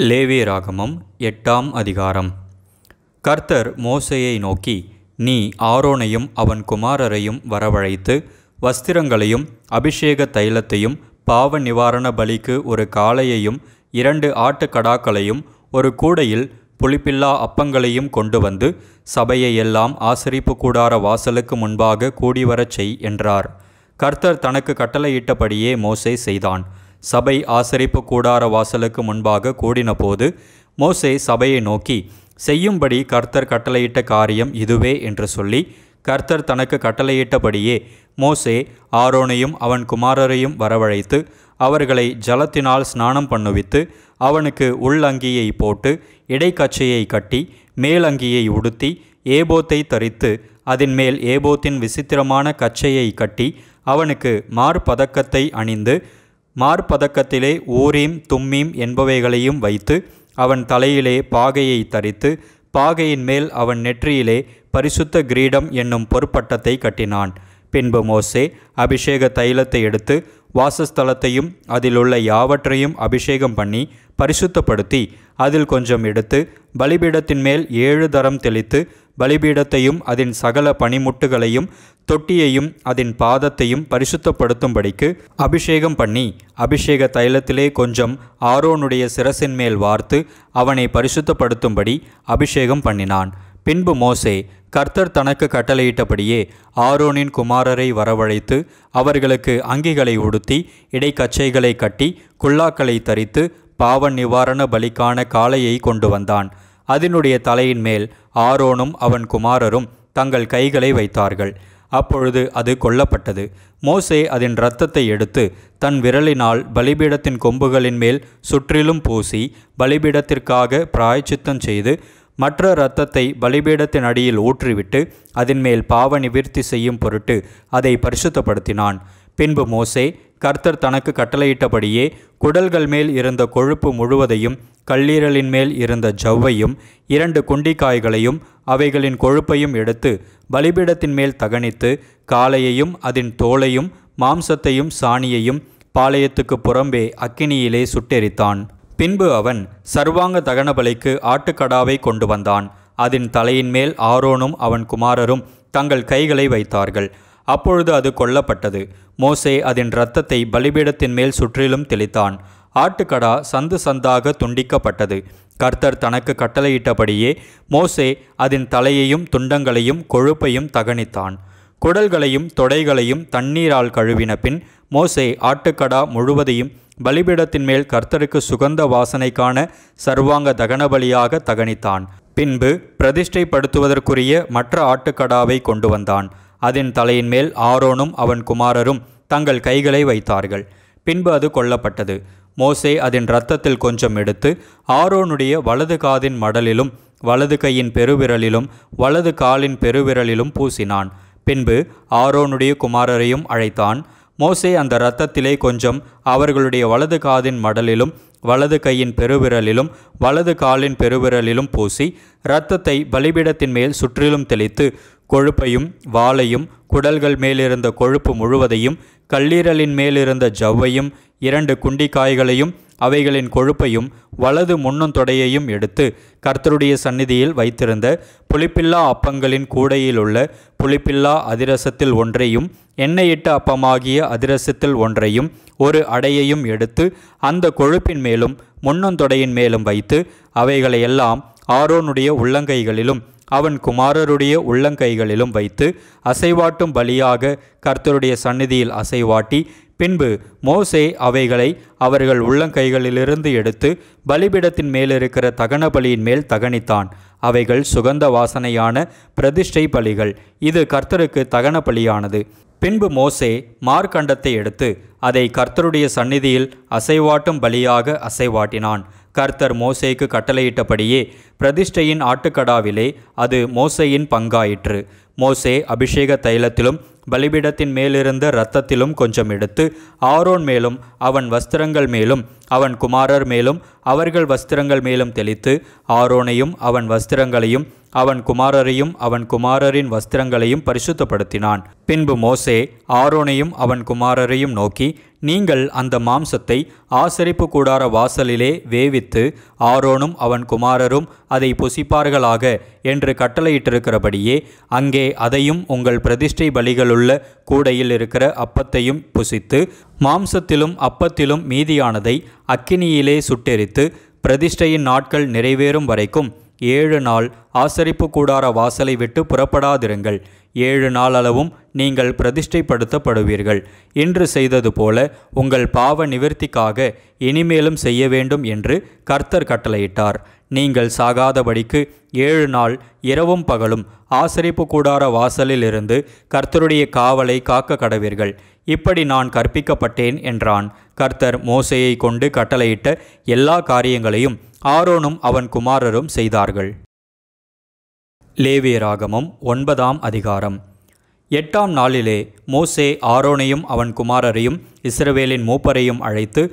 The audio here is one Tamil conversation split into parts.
லேவியராகமம் 8ஆம் அதிகாரம். கர்த்தர் மோசேயை நோக்கி, நீ ஆரோனையும் அவன் குமாரரையும் வரவழைத்து வஸ்திரங்களையும் அபிஷேக தைலத்தையும் பாவ நிவாரண பலிக்கு ஒரு காளையையும் 2 ஆட்டுக்கடாக்களையும் ஒரு கூடையில் புளிப்பில்லா அப்பங்களையும் கொண்டு வந்து சபையை எல்லாம் ஆசரிப்பு கூடார வாசலுக்கு முன்பாக கூடிவரச் செய் என்றார். கர்த்தர் தனக்கு கட்டளையிட்டபடியே மோசே செய்தான். சபை ஆசரிப்பு கூடார வாசலுக்கு முன்பாக கூடினபோது மோசே சபையை நோக்கி, செய்யும்படி கர்த்தர் கட்டளையிட்ட காரியம் இதுவே என்று சொல்லி, கர்த்தர் தனக்கு கட்டளையிட்டபடியே மோசே ஆரோனையும் அவன் குமாரரையும் வரவழைத்து அவர்களை ஜலத்தினால் ஸ்நானம் பண்ணுவித்து அவனுக்கு உள்ளங்கியை போட்டு இடைக்கச்சையை கட்டி மேலங்கியை உடுத்தி ஏபோத்தை தரித்து அதன் மேல் ஏபோத்தின் விசித்திரமான கச்சையை கட்டி அவனுக்கு மார்பதக்கத்தை அணிந்து மார்பதக்கத்திலே ஊரீம் தும்மீம் என்பவைகளையும் வைத்து அவன் தலையிலே பாகையை தரித்து பாகையின் மேல் அவன் நெற்றியிலே பரிசுத்த கிரீடம் என்னும் பொற்பட்டத்தை கட்டினான். பின்பு மோசே அபிஷேக தைலத்தை எடுத்து வாசஸ்தலத்தையும் அதிலுள்ள யாவற்றையும் அபிஷேகம் பண்ணி பரிசுத்தப்படுத்தி அதில் கொஞ்சம் எடுத்து பலிபீடத்தின் மேல் 7 தரம் தெளித்து பலிபீடத்தையும் அதன் சகல பனிமுட்டுகளையும் தொட்டியையும் அதன் பாதத்தையும் பரிசுத்தப்படுத்தும்படிக்கு அபிஷேகம் பண்ணி அபிஷேக தைலத்திலே கொஞ்சம் ஆரோனுடைய சிரசின் மேல் வார்த்து அவனை பரிசுத்தப்படுத்தும்படி அபிஷேகம் பண்ணினான். பின்பு மோசே கர்த்தர் தனக்கு கட்டளையிட்டபடியே ஆரோனின் குமாரரை வரவழைத்து அவர்களுக்கு அங்கிகளை உடுத்தி இடைக்கச்சைகளை கட்டி குல்லாக்களை தரித்து பாவ நிவாரண பலிக்கான காளையை கொண்டு வந்தான். அதனுடைய தலையின் மேல் ஆரோனும் அவன் குமாரரும் தங்கள் கைகளை வைத்தார்கள். அப்பொழுது அது கொல்லப்பட்டது. மோசே அதன் இரத்தத்தை எடுத்து தன் விரலினால் பலிபீடத்தின் கொம்புகளின் மேல் சுற்றிலும் பூசி பலிபீடத்திற்காக பிராயச்சித்தம் செய்து மற்ற இரத்தத்தை பலிபீடத்தின் அடியில் ஊற்றிவிட்டு அதன் மேல் பாவ நிவிர்த்தி செய்யும் பொருட்டு அதை பரிசுத்தப்படுத்தினான். பின்பு மோசே கர்த்தர் தனக்கு கட்டளையிட்டபடியே குடல்கள் மேல் இருந்த கொழுப்பு முழுவதையும் கல்லீரலின் மேல் இருந்த ஜவ்வையும் 2 குண்டிக்காய்களையும் அவைகளின் கொழுப்பையும் எடுத்து பலிபீடத்தின் மேல் தகனித்து காளையையும் அதன் தோலையும் மாம்சத்தையும் சாணியையும் பாளையத்துக்கு புறம்பே அக்கினியிலே சுட்டெரித்தான். பின்பு அவன் சர்வாங்க தகனபலிக்கு ஆட்டுக்கடாவை கொண்டு வந்தான். அதன் தலையின் மேல் ஆரோனும் அவன் குமாரரும் தங்கள் கைகளை வைத்தார்கள். அப்பொழுது அது கொல்லப்பட்டது. மோசே அதன் இரத்தத்தை பலிபீடத்தின் மேல் சுற்றிலும் தெளித்தான். ஆட்டுக்கடா சந்து சந்தாக துண்டிக்கப்பட்டது. கர்த்தர் தனக்கு கட்டளையிட்டபடியே மோசே அதன் தலையையும் துண்டங்களையும் கொழுப்பையும் தகனித்தான். குடல்களையும் தொடைகளையும் தண்ணீரால் கழுவின பின் மோசே ஆட்டுக்கடா முழுவதையும் பலிபீடத்தின் மேல் கர்த்தருக்கு சுகந்த வாசனைக்கான சர்வாங்க தகனபலியாக தகனித்தான். பின்பு பிரதிஷ்டைப்படுத்துவதற்குரிய மற்ற ஆட்டுக்கடாவை கொண்டு வந்தான். அதன் தலையின் மேல் ஆரோனும் அவன் குமாரரும் தங்கள் கைகளை வைத்தார்கள். பின்பு அது கொல்லப்பட்டது. மோசே அதன் இரத்தத்தில் கொஞ்சம் எடுத்து ஆரோனுடைய வலது காதின் மடலிலும் வலது கையின் பெருவிரலிலும் வலது காலின் பெருவிரலிலும் பூசினான். பின்பு ஆரோனுடைய குமாரரையும் அழைத்தான். மோசே அந்த இரத்தத்திலே கொஞ்சம் அவர்களுடைய வலது காதின் மடலிலும் வலது கையின் பெருவிரலிலும் வலது காலின் பெருவிரலிலும் பூசி இரத்தத்தை பலிபீடத்தின் மேல் சுற்றிலும் தெளித்து கொழுப்பையும் வாலையும் குடல்கள் மேலிருந்த கொழுப்பு முழுவதையும் கல்லீரலின் மேலிருந்த ஜவ்வையும் 2 குண்டிக்காய்களையும் அவைகளின் கொழுப்பையும் வலது முன்னந்தொடையையும் எடுத்து கர்த்தருடைய சந்நிதியில் வைத்திருந்த புளிப்பில்லா அப்பங்களின் கூடையிலுள்ள புளிப்பில்லா அதிரசத்தில் ஒன்றையும் எண்ணெயிட்ட அப்பமாகிய அதிரசத்தில் ஒன்றையும் ஒரு அடையையும் எடுத்து அந்த கொழுப்பின் மேலும் முன்னந்தொடையின் மேலும் வைத்து அவைகளையெல்லாம் ஆரோனுடைய உள்ளங்கைகளிலும் அவன் குமாரருடைய உள்ளங்கைகளிலும் வைத்து அசைவாட்டும் பலியாக கர்த்தருடைய சந்நிதியில் அசைவாட்டி பின்பு மோசே அவைகளை அவர்கள் உள்ளங்கைகளிலிருந்து எடுத்து பலிபீடத்தின் மேலிருக்கிற தகன பலியின் மேல் தகனித்தான். அவைகள் சுகந்த வாசனையான பிரதிஷ்டை பலிகள். இது கர்த்தருக்கு தகன பலியானது. பின்பு மோசே மார்க்கண்டத்தை எடுத்து அதை கர்த்தருடைய சந்நிதியில் அசைவாட்டும் பலியாக அசைவாட்டினான். கர்த்தர் மோசேக்கு கட்டளையிட்டபடியே பிரதிஷ்டையின் ஆட்டுக்கடாவிலே அது மோசேயின் பங்காயிற்று. மோசே அபிஷேக தைலத்திலும் பலிபீடத்தின் மேலிருந்த இரத்தத்திலும் கொஞ்சம் எடுத்து ஆரோன் மேலும் அவன் வஸ்திரங்கள் மேலும் அவன் குமாரர் மேலும் அவர்கள் வஸ்திரங்கள் மேலும் தெளித்து ஆரோனையும் அவன் வஸ்திரங்களையும் அவன் குமாரரையும் அவன் குமாரரின் வஸ்திரங்களையும் பரிசுத்தப்படுத்தினான். பின்பு மோசே ஆரோனையும் அவன் குமாரரையும் நோக்கி, நீங்கள் அந்த மாம்சத்தை ஆசரிப்பு கூடார வாசலிலே வேவித்து ஆரோனும் அவன் குமாரரும் அதை புசிப்பார்களாக என்று கட்டளையிட்டிருக்கிறபடியே அங்கே அதையும் உங்கள் பிரதிஷ்டை பலிகளுள்ள கூடையில் இருக்கிற அப்பத்தையும் புசித்து மாம்சத்திலும் அப்பத்திலும் மீதியானதை அக்கினியிலே சுட்டெரித்து பிரதிஷ்டையின் நாட்கள் நிறைவேறும் வரைக்கும் 7 நாள் ஆசரிப்பு கூடார வாசலை விட்டு புறப்படாதிருங்கள். 7 நாள் அளவும் நீங்கள் பிரதிஷ்டைப்படுத்தப்படுவீர்கள். இன்று செய்தது போல உங்கள் பாவ நிவர்த்திக்காக இனிமேலும் செய்ய வேண்டும் என்று கர்த்தர் கட்டளையிட்டார். நீங்கள் சாகாதபடிக்கு 7 நாள் இரவும் பகலும் ஆசரிப்பு கூடார வாசலில் இருந்து கர்த்தருடைய காவலை காக்க கடவீர்கள். இப்படி நான் கற்பிக்கப்பட்டேன் என்றான். கர்த்தர் மோசேயை கொண்டு கட்டளையிட்ட எல்லா காரியங்களையும் ஆரோனும் அவன் குமாரரும் செய்தார்கள். லேவியராகமம் 9ஆம் அதிகாரம். 8ஆம் நாளிலே மோசே ஆரோனையும் அவன் குமாரரையும் இஸ்ரவேலின் மூப்பரையும் அழைத்து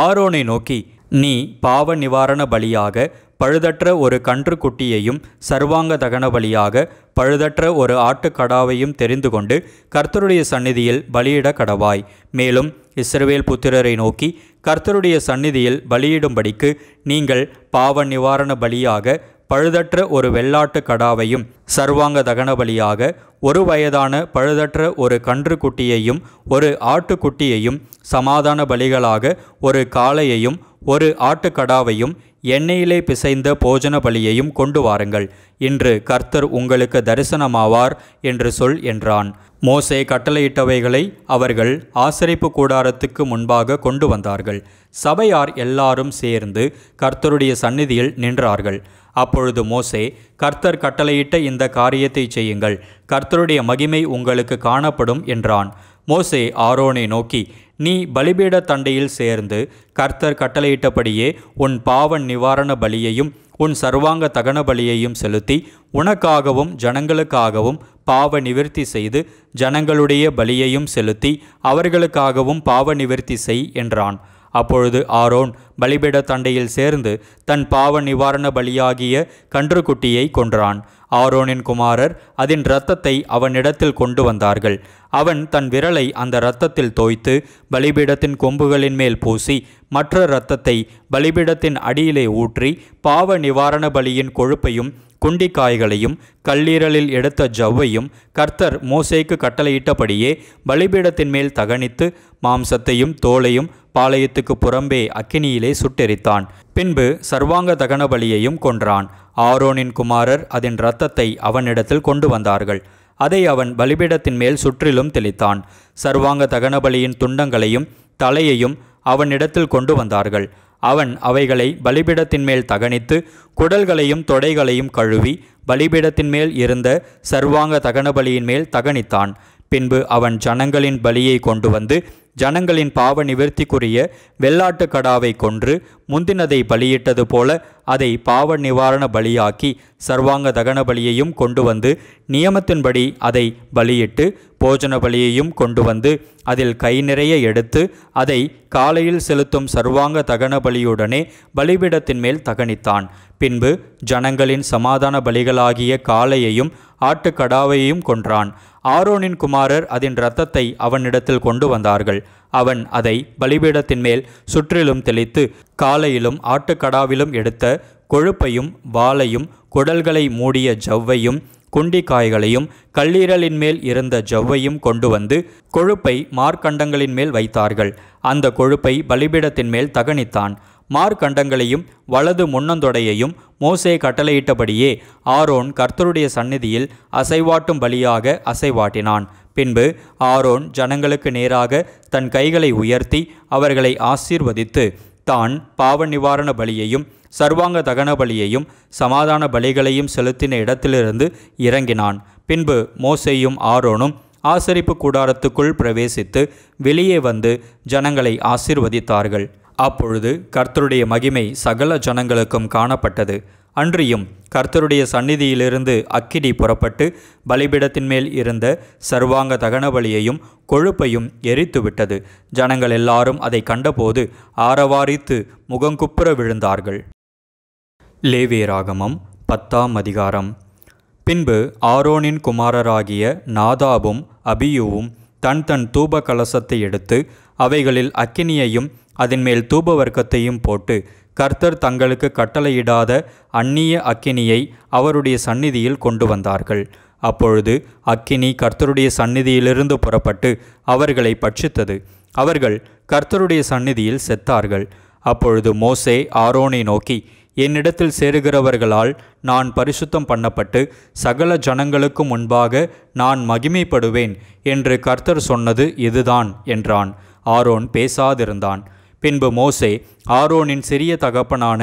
ஆரோனை நோக்கி, நீ பாவ நிவாரண பலியாக பழுதற்ற ஒரு கன்றுக்குட்டியையும் சர்வாங்க தகன பலியாக பழுதற்ற ஒரு ஆட்டுக்கடாவையும் தெரிந்து கொண்டு கர்த்தருடைய சந்நிதியில் பலியிட கடவாய். மேலும் இஸ்ரவேல் புத்திரரை நோக்கி, கர்த்தருடைய சந்நிதியில் பலியிடும்படிக்கு நீங்கள் பாவ நிவாரண பலியாக பழுதற்ற ஒரு வெள்ளாட்டு கடாவையும் சர்வாங்க தகன பலியாக 1 வயதான பழுதற்ற ஒரு கன்றுக்குட்டியையும் ஒரு ஆட்டுக்குட்டியையும் சமாதான பலிகளாக ஒரு காளையையும் ஒரு ஆட்டுக்கடாவையும் எண்ணெயிலே பிசைந்த போஜன பலியையும் கொண்டு வாருங்கள். இன்று கர்த்தர் உங்களுக்கு தரிசனமாவார் என்று சொல் என்றான். மோசே கட்டளையிட்டவைகளை அவர்கள் ஆசரிப்பு கூடாரத்துக்கு முன்பாக கொண்டு வந்தார்கள். சபையார் எல்லாரும் சேர்ந்து கர்த்தருடைய சந்நிதியில் நின்றார்கள். அப்பொழுது மோசே, கர்த்தர் கட்டளையிட்ட இந்த காரியத்தை செய்யுங்கள், கர்த்தருடைய மகிமை உங்களுக்கு காணப்படும் என்றான். மோசே ஆரோனை நோக்கி, நீ பலிபீட தண்டையில் சேர்ந்து கர்த்தர் கட்டளையிட்டபடியே உன் பாவ நிவாரண பலியையும் உன் சர்வாங்க தகன பலியையும் செலுத்தி உனக்காகவும் ஜனங்களுக்காகவும் பாவ நிவர்த்தி செய்து ஜனங்களுடைய பலியையும் செலுத்தி அவர்களுக்காகவும் பாவ நிவர்த்தி செய் என்றான். அப்பொழுது ஆரோன் பலிபீட தண்டையில் சேர்ந்து தன் பாவ நிவாரண பலியாகிய கன்றுக்குட்டியை கொன்றான். ஆரோனின் குமாரர் அதன் இரத்தத்தை அவனிடத்தில் கொண்டு வந்தார்கள். அவன் தன் விரலை அந்த இரத்தத்தில் தோய்த்து பலிபீடத்தின் கொம்புகளின் மேல் பூசி மற்ற இரத்தத்தை பலிபீடத்தின் அடியிலே ஊற்றி பாவ நிவாரண பலியின் கொழுப்பையும் குண்டிக்காய்களையும் கல்லீரலில் எடுத்த ஜவ்வையும் கர்த்தர் மோசேக்கு கட்டளையிட்டபடியே பலிபீடத்தின் மேல் தகனித்து மாம்சத்தையும் தோலையும் பாளையத்துக்கு புறம்பே அக்கினியிலே சுட்டெரித்தான். பின்பு சர்வாங்க தகன பலியையும் கொன்றான். ஆரோனின் குமாரர் அதன் இரத்தத்தை அவனிடத்தில் கொண்டு வந்தார்கள். அதை அவன் பலிபீடத்தின் மேல் சுற்றிலும் தெளித்தான். சர்வாங்க தகன பலியின் துண்டங்களையும் தலையையும் அவனிடத்தில் கொண்டு வந்தார்கள். அவன் அவைகளை பலிபீடத்தின் மேல் தகனித்து குடல்களையும் தொடைகளையும் கழுவி பலிபீடத்தின் மேல் இருந்த சர்வாங்க தகன பலியின் மேல் தகனித்தான். பின்பு அவன் ஜனங்களின் பலியை கொண்டு வந்து ஜனங்களின் பாவ நிவர்த்திக்குரிய வெள்ளாட்டு கடாவை கொன்று முந்தினதை பலியிட்டது போல அதை பாவ நிவாரண பலியாக்கி சர்வாங்க தகன பலியையும் கொண்டு வந்து நியமத்தின்படி அதை பலியிட்டு போஜன பலியையும் கொண்டு வந்து அதில் கை நிறைய எடுத்து அதை காலையில் செலுத்தும் சர்வாங்க தகன பலியுடனே பலிபீடத்தின் மேல் தகனித்தான். பின்பு ஜனங்களின் சமாதான பலிகளாகிய காளையையும் ஆட்டுக்கடாவையும் கொன்றான். ஆரோனின் குமாரர் அதன் இரத்தத்தை அவனிடத்தில் கொண்டு வந்தார்கள். அவன் அதை பலிபீடத்தின் மேல் சுற்றிலும் தெளித்து காலையிலும் ஆட்டுக்கடாவிலும் எடுத்த கொழுப்பையும் வாலையும் குடல்களை மூடிய ஜவ்வையும் குண்டிக்காய்களையும் கல்லீரலின் மேல் இருந்த ஜவ்வையும் கொண்டு வந்து கொழுப்பை மார்க்கண்டங்களின் மேல் வைத்தார்கள். அந்த கொழுப்பை பலிபீடத்தின் மேல் தகனித்தான். மார்க்கண்டங்களையும் வலது முன்னந்தொடையையும் மோசே கட்டளையிட்டபடியே ஆரோன் கர்த்தருடைய சந்நிதியில் அசைவாட்டும் பலியாக அசைவாட்டினான். பின்பு ஆரோன் ஜனங்களுக்கு நேராக தன் கைகளை உயர்த்தி அவர்களை ஆசீர்வதித்து தான் பாவ நிவாரண பலியையும் சர்வாங்க தகன பலியையும் சமாதான பலிகளையும் செலுத்தின இடத்திலிருந்து இறங்கினான். பின்பு மோசேயும் ஆரோனும் ஆசரிப்பு கூடாரத்துக்குள் பிரவேசித்து வெளியே வந்து ஜனங்களை ஆசீர்வதித்தார்கள். அப்பொழுது கர்த்தருடைய மகிமை சகல ஜனங்களுக்கும் காணப்பட்டது. அன்றியும் கர்த்தருடைய சந்நிதியிலிருந்து அக்கினி புறப்பட்டு பலிபீடத்தின் மேல் இருந்த சர்வாங்க தகன பலியையும் கொழுப்பையும் எரித்துவிட்டது. ஜனங்கள் எல்லாரும் அதை கண்டபோது ஆரவாரித்து முகங்குப்புற விழுந்தார்கள். லேவியராகமம் 10ஆம் அதிகாரம். பின்பு ஆரோனின் குமாரராகிய நாதாபும் அபியூவும் தன் தன் தூப கலசத்தை எடுத்து அவைகளில் அக்கினியையும் அதன்மேல் தூப வர்க்கத்தையும் போட்டு கர்த்தர் தங்களுக்கு கட்டளையிடாத அந்நிய அக்கினியை அவருடைய சந்நிதியில் கொண்டு வந்தார்கள். அப்பொழுது அக்கினி கர்த்தருடைய சந்நிதியிலிருந்து புறப்பட்டு அவர்களை பட்சித்தது. அவர்கள் கர்த்தருடைய சந்நிதியில் செத்தார்கள். அப்பொழுது மோசே ஆரோனை நோக்கி, என்னிடத்தில் சேருகிறவர்களால் நான் பரிசுத்தம் பண்ணப்பட்டு சகல ஜனங்களுக்கு முன்பாக நான் மகிமைப்படுவேன் என்று கர்த்தர் சொன்னது இதுதான் என்றான். ஆரோன் பேசாதிருந்தான். பின்பு மோசே ஆரோனின் சிறிய தகப்பனான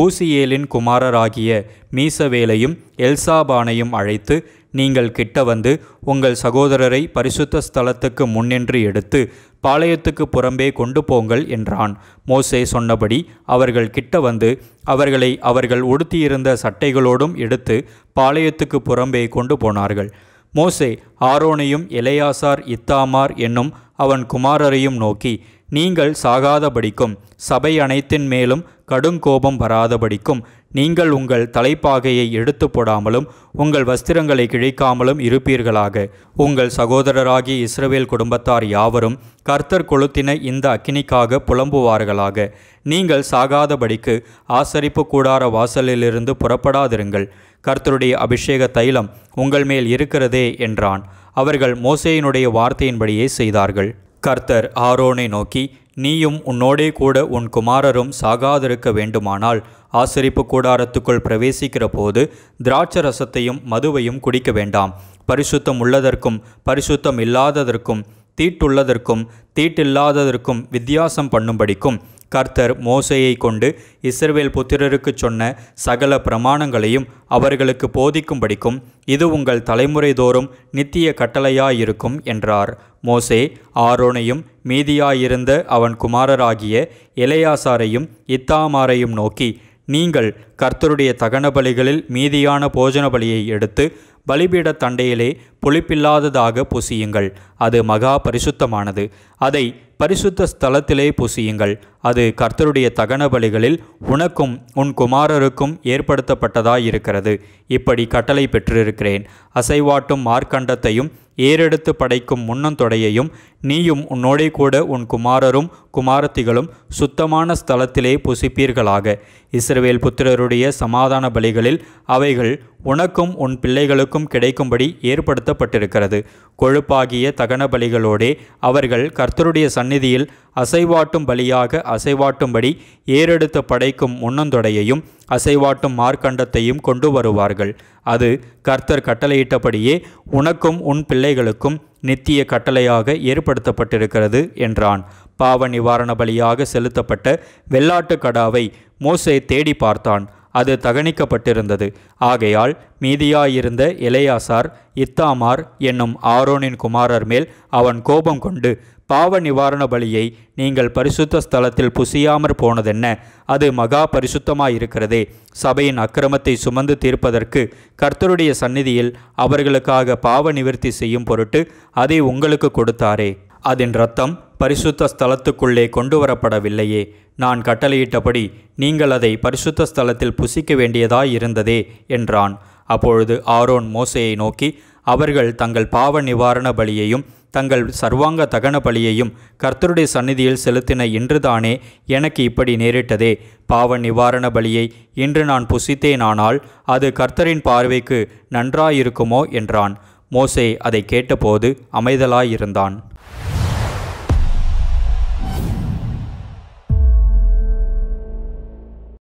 ஊசியேலின் குமாரராகிய மீசவேலையும் எல்சாபானையும் அழைத்து, நீங்கள் கிட்ட வந்து உங்கள் சகோதரரை பரிசுத்த ஸ்தலத்துக்கு முன்னின்று எடுத்து பாளையத்துக்கு புறம்பே கொண்டு போங்கள் என்றான். மோசே சொன்னபடி அவர்கள் கிட்ட வந்து அவர்களை அவர்கள் உடுத்தியிருந்த சட்டைகளோடும் எடுத்து பாளையத்துக்கு புறம்பே கொண்டு போனார்கள். மோசே ஆரோனையும் எலெயாசார் இத்தாமார் என்னும் அவன் குமாரரையும் நோக்கி, நீங்கள் சாகாதபடிக்கும் சபை அனைத்தின் மேலும் கடுங்கோபம் வராதபடிக்கும் நீங்கள் உங்கள் தலைப்பாகையை எடுத்து போடாமலும் உங்கள் வஸ்திரங்களை கிழிக்காமலும் இருப்பீர்களாக. உங்கள் சகோதரராகிய இஸ்ரவேல் குடும்பத்தார் யாவரும் கர்த்தர் கொளுத்தின இந்த அக்கினிக்காக புலம்புவார்களாக. நீங்கள் சாகாதபடிக்கு ஆசரிப்பு கூடார வாசலிலிருந்து புறப்படாதிருங்கள். கர்த்தருடைய அபிஷேக தைலம் உங்கள் மேல் இருக்கிறதே என்றான். அவர்கள் மோசேயினுடைய வார்த்தையின்படியே செய்தார்கள். கர்த்தர் ஆரோனை நோக்கி, நீயும் உன்னோடே கூட உன் குமாரரும் சாகாதிருக்க வேண்டுமானால் ஆசரிப்பு கூடாரத்துக்குள் பிரவேசிக்கிற போது திராட்சரசத்தையும் மதுவையும் குடிக்க வேண்டாம். பரிசுத்தம் உள்ளதற்கும் பரிசுத்தம் இல்லாததற்கும் தீட்டுள்ளதற்கும் தீட்டில்லாததற்கும் வித்தியாசம் பண்ணும்படிக்கும் கர்த்தர் மோசேயை கொண்டு இஸ்ரவேல் புத்திரருக்கு சொன்ன சகல பிரமாணங்களையும் அவர்களுக்கு போதிக்கும்படிக்கும் இது உங்கள் தலைமுறை தோறும் நித்திய கட்டளையாயிருக்கும் என்றார். மோசே ஆரோனையும் மீதியாயிருந்த அவன் குமாரராகிய எலெயாசாரையும் இத்தாமாரையும் நோக்கி, நீங்கள் கர்த்தருடைய தகன பலிகளில் மீதியான போஜன பலியை எடுத்து பலிபீட தண்டையிலே புளிப்பில்லாததாக புசியுங்கள். அது மகா பரிசுத்தமானது. அதை பரிசுத்த ஸ்தலத்திலே புசியுங்கள். அது கர்த்தருடைய தகன பலிகளில் உனக்கும் உன் குமாரருக்கும் ஏற்படுத்தப்பட்டதாயிருக்கிறது. இப்படி கட்டளை பெற்றிருக்கிறேன். அசைவாட்டும் மார்க்கண்டத்தையும் ஏறெடுத்து படைக்கும் முன்னந்தொடையையும் நீயும் உன்னோடே கூட உன் குமாரரும் குமாரத்திகளும் சுத்தமான ஸ்தலத்திலே புசிப்பீர்களாக. இஸ்ரவேல் புத்திரருடைய சமாதான பலிகளில் அவைகள் உனக்கும் உன் பிள்ளைகளுக்கும் கிடைக்கும்படி ஏற்படுத்தப்பட்டிருக்கிறது. கொழுப்பாகிய தகன பலிகளோடே அவர்கள் கர்த்தருடைய சந்நிதியில் அசைவாட்டும் பலியாக அசைவாட்டும்படி ஏறெடுத்து படைக்கும் முன்னந்தொடையையும் அசைவாட்டும் மார்க்கண்டத்தையும் கொண்டு வருவார்கள். அது கர்த்தர் கட்டளையிட்டபடியே உனக்கும் உன் பிள்ளைகளுக்கும் நித்திய கட்டளையாக ஏற்படுத்தப்பட்டிருக்கிறது என்றான். பாவ நிவாரண பலியாக செலுத்தப்பட்ட வெள்ளாட்டு கடாவை மோசே தேடி பார்த்தான். அது தகனிக்கப்பட்டிருந்தது. ஆகையால் மீதியாயிருந்த எலெயாசார் இத்தாமார் என்னும் ஆரோனின் குமாரர் மேல் அவன் கோபம் கொண்டு, பாவ நிவாரண பலியை நீங்கள் பரிசுத்த ஸ்தலத்தில் புசியாமற் போனதென்ன? அது மகா பரிசுத்தமாயிருக்கிறதே. சபையின் அக்கிரமத்தை சுமந்து தீர்ப்பதற்கு கர்த்தருடைய சந்நிதியில் அவர்களுக்காக பாவ நிவர்த்தி செய்யும் பொருட்டு அதை உங்களுக்கு கொடுத்தாரே. அதன் இரத்தம் பரிசுத்த ஸ்தலத்துக்குள்ளே கொண்டு வரப்படவில்லையே. நான் கட்டளையிட்டபடி நீங்கள் அதை பரிசுத்த ஸ்தலத்தில் புசிக்க வேண்டியதாயிருந்ததே என்றான். அப்பொழுது ஆரோன் மோசேயை நோக்கி, அவர்கள் தங்கள் பாவ நிவாரண பலியையும் தங்கள் சர்வாங்க தகன பலியையும் கர்த்தருடைய சந்நிதியில் செலுத்தின இன்றுதானே எனக்கு இப்படி நேரிட்டதே. பாவ நிவாரண பலியை இன்று நான் புசித்தேனானால் அது கர்த்தரின் பார்வைக்கு நன்றாயிருக்குமோ என்றான். மோசே அதை கேட்டபோது அமைதலாயிருந்தான்.